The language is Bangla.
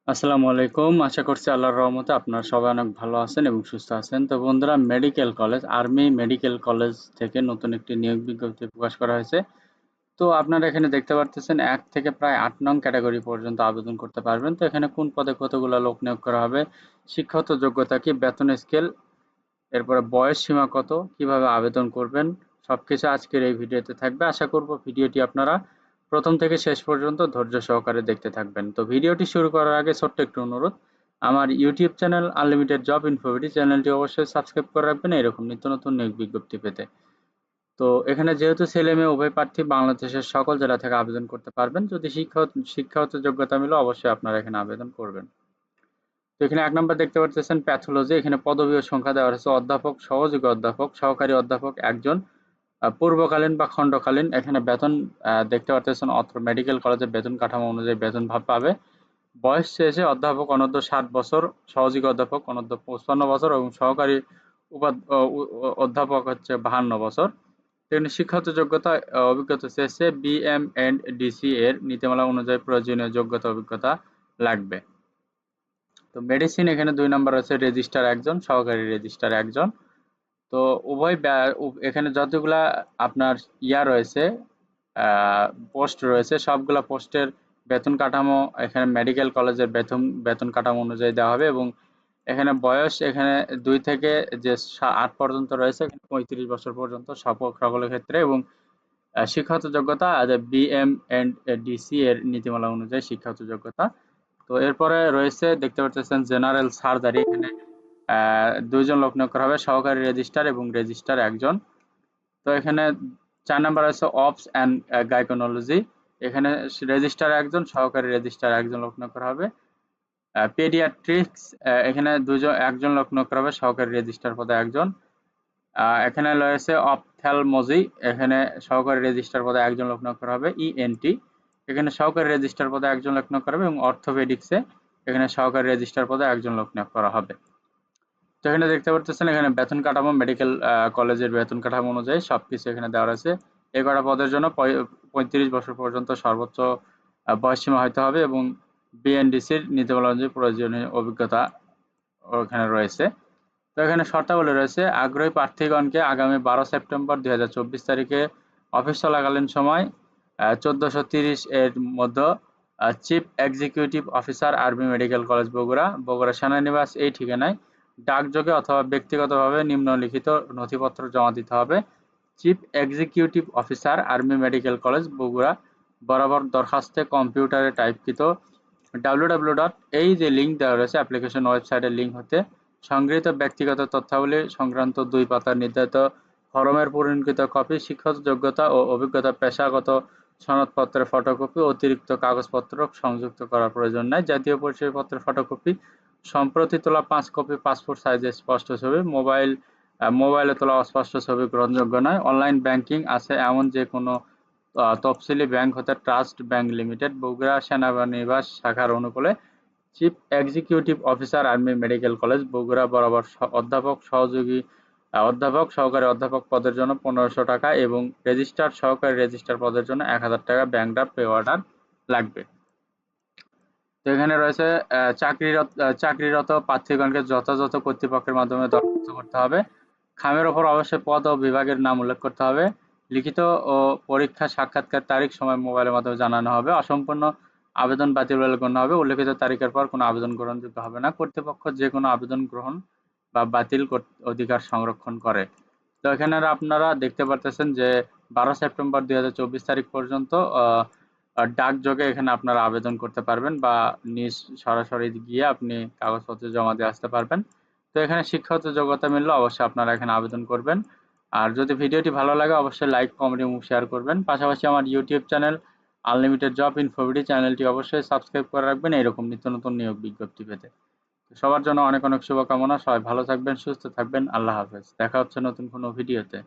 আসসালামু আলাইকুম। আশা করছি আল্লাহর রহমতে আপনারা সবাই অনেক ভালো আছেন এবং সুস্থ আছেন। তো বন্ধুরা, medical college, army medical college থেকে নতুন একটি নিয়োগ বিজ্ঞপ্তি প্রকাশ করা হয়েছে। তো আপনারা এখানে দেখতে পারতেছেন ১ থেকে প্রায় ৮ নং ক্যাটাগরি পর্যন্ত আবেদন করতে পারবেন। তো এখানে কোন পদে কতগুলো লোক নিয়োগ করা হবে, শিক্ষাগত যোগ্যতা কি, বেতন স্কেল, এরপরে বয়স সীমা কত, কিভাবে আবেদন করবেন, সবকিছু আজকের এই ভিডিওতে থাকবে। আশা করব ভিডিওটি আপনারা প্রথম থেকে শেষ পর্যন্ত ধৈর্য সহকারে দেখতে থাকবেন। তো ভিডিওটি শুরু করার আগে ছোট্ট একটু অনুরোধ, আমার ইউটিউব চ্যানেল আনলিমিটেড জব ইনফোভিডি চ্যানেলটি অবশ্যই সাবস্ক্রাইব করে রাখবেন এরকম নিত্য নতুন নিয়োগ বিজ্ঞপ্তি পেতে। তো এখানে যেহেতু ছেলে মেয়ে উভয় প্রার্থী বাংলাদেশের সকল জেলা থেকে আবেদন করতে পারবেন। যদি শিক্ষাগত যোগ্যতা মিলে অবশ্যই আপনারা এখানে আবেদন করবেন। তো এখানে ১ নম্বর দেখতে পারতেছেন প্যাথোলজি। এখানে পদবি ও সংখ্যা দেওয়া হয়েছে অধ্যাপক, সহযোগী অধ্যাপক, সহকারী অধ্যাপক ১ জন, পূর্বকালীন বা খণ্ডকালীন। এখানে বেতন দেখতে পারতেছেন অত্র মেডিকেল কলেজের বেতন কাঠামো অনুযায়ী বেতন ভাগ পাবে। বয়স চেয়েছে অধ্যাপক অনূর্ধ্ব ৬০ বছর, সহযোগী অধ্যাপক অনূর্ধ্ব ৫৫ বছর এবং সহকারী অধ্যাপক হচ্ছে ৫২ বছর। এখানে শিক্ষাগত যোগ্যতা অভিজ্ঞতা চেয়েছে বিএম&ডিসি এর নীতিমালা অনুযায়ী প্রয়োজনীয় যোগ্যতা অভিজ্ঞতা লাগবে। তো মেডিসিন এখানে ২ নম্বর আছে রেজিস্ট্রার ১ জন, সহকারী রেজিস্ট্রার ১ জন। তো উভয় এখানে যতগুলা আপনার রয়েছে, পোস্ট রয়েছে, সবগুলা পোস্টের বেতন কাঠামো এখানে মেডিকেল কলেজের বেতন কাঠামো অনুযায়ী দেওয়া হবে এবং এখানে বয়স এখানে ২ থেকে যে ৮ পর্যন্ত রয়েছে, এখানে ৩৫ বছর পর্যন্ত সকলের ক্ষেত্রে এবং শিক্ষাগত যোগ্যতা বিএম&ডিসি এর নীতিমালা অনুযায়ী শিক্ষাগত যোগ্যতা। তো এরপরে রয়েছে দেখতে পাচ্ছেন জেনারেল সার্জারি। এখানে ২ জন লোক নিয়োগ করা হবে, সহকারী রেজিস্ট্রার এবং রেজিস্ট্রার ১ জন। তো এখানে ৪ নাম্বার আছে অপস অ্যান্ড গাইনোকোলজি। এখানে রেজিস্ট্রার ১ জন, সহকারী রেজিস্ট্রার ১ জন লোক নিয়োগ করা হবে। পেডিয়াট্রিক্স এখানে ১ জন লোক নিয়োগ করা হবে, সহকারী রেজিস্ট্রার পদে ১ জন। এখানে রয়েছে অপথ্যালমোলজি। এখানে সহকারী রেজিস্ট্রার পদে ১ জন লোক নিয়োগ করা হবে। ইএনটি এখানে সহকারী রেজিস্ট্রার পদে ১ জন লোক নিয়োগ করা হবে এবং অর্থোপেডিক্সে এখানে সহকারী রেজিস্ট্রার পদে ১ জন লোক নিয়োগ করা হবে। তো এখানে দেখতে পারতেছেন এখানে বেতন কাঠামো মেডিকেল কলেজের বেতন কাঠামো অনুযায়ী সবকিছু এখানে দেওয়া রয়েছে। এই কটা পদের জন্য ৩৫ বছর পর্যন্ত সর্বোচ্চ বয়সসীমা হইতে হবে এবং বিএনডিসির নীতিমালা অনুযায়ী প্রয়োজনীয় অভিজ্ঞতা ওখানে রয়েছে। তো এখানে শর্তাবলী রয়েছে আগ্রহী প্রার্থীগণকে আগামী ১২ সেপ্টেম্বর ২০২৪ তারিখে অফিস চলাকালীন সময় ১৪৩০ এর মধ্যে chief executive officer army medical college Bogura, Bogura সেনানিবাস এই ঠিকানায় ডাকযোগে অথবা ব্যক্তিগতভাবে নিম্নলিখিত নথিপত্র জমা দিতে হবে। Chief executive officer army medical college Bogura বরাবর দরখাস্তে কম্পিউটারে টাইপকৃত www. এই যে লিঙ্ক দেওয়া রয়েছে অ্যাপ্লিকেশন ওয়েবসাইটের লিঙ্ক হতে সংগৃহীত ব্যক্তিগত তথ্যাবলী সংক্রান্ত ২ পাতার নির্ধারিত ফরমের পূরণকৃত কপি, শিক্ষাগত যোগ্যতা ও অভিজ্ঞতা, পেশাগত সনদপত্রের ফটোকপি, অতিরিক্ত কাগজপত্র সংযুক্ত করার প্রয়োজন নাই। জাতীয় পরিচয়পত্রের ফটোকপি, সম্প্রতি তোলা ৫ কপি পাসপোর্ট সাইজের স্পষ্ট ছবি, মোবাইলে তোলা অস্পষ্ট ছবি গ্রহণযোগ্য নয়। অনলাইন ব্যাংকিং আছে এমন যে কোনো তফসিলি ব্যাংক হতে ট্রাস্ট ব্যাংক লিমিটেড, বগুড়া সেনানিবাস শাখার অনুকূলে chief executive officer army medical college Bogura বরাবর অধ্যাপক, সহযোগী অধ্যাপক, সহকারী অধ্যাপক পদের জন্য ১৫০০ টাকা এবং রেজিস্ট্রার, সহকারী রেজিস্ট্রার পদের জন্য ১,০০০ টাকা ব্যাংক ড্রাফট পে অর্ডার লাগবে। তো এখানে রয়েছে চাকরিরত প্রার্থীগণকে যথাযথ কর্তৃপক্ষের মাধ্যমে দরখাস্ত করতে হবে। খামের ওপর অবশ্যই পদ ও বিভাগের নাম উল্লেখ করতে হবে। লিখিত ও পরীক্ষা সাক্ষাৎকার তারিখ সময় মোবাইলের মাধ্যমে জানানো হবে। অসম্পূর্ণ আবেদন বাতিল বলে গণ্য হবে। উল্লেখিত তারিখের পর কোনো আবেদন গ্রহণযোগ্য হবে না। কর্তৃপক্ষ যে কোনো আবেদন গ্রহণ বা বাতিল অধিকার সংরক্ষণ করে। তো এখানে আপনারা দেখতে পারতেছেন যে ১২ সেপ্টেম্বর ২০২৪ তারিখ পর্যন্ত ডাকযোগে এখানে আপনারা আবেদন করতে পারবেন বা নিজ সরাসরি গিয়ে আপনি কাগজপত্র জমা দিয়ে আসতে পারবেন। তো এখানে শিক্ষাগত যোগ্যতা মিললে অবশ্যই আপনারা এখানে আবেদন করবেন। আর যদি ভিডিওটি ভালো লাগে অবশ্যই লাইক, কমেন্ট এবং শেয়ার করবেন। পাশাপাশি আমার ইউটিউব চ্যানেল আনলিমিটেড জব ইনফোভিডি চ্যানেলটি অবশ্যই সাবস্ক্রাইব করে রাখবেন এরকম নিত্য নতুন নিয়োগ বিজ্ঞপ্তি পেতে। সবার জন্য অনেক অনেক শুভকামনা। সবাই ভালো থাকবেন, সুস্থ থাকবেন। আল্লাহ হাফেজ। দেখা হচ্ছে নতুন কোনো ভিডিওতে।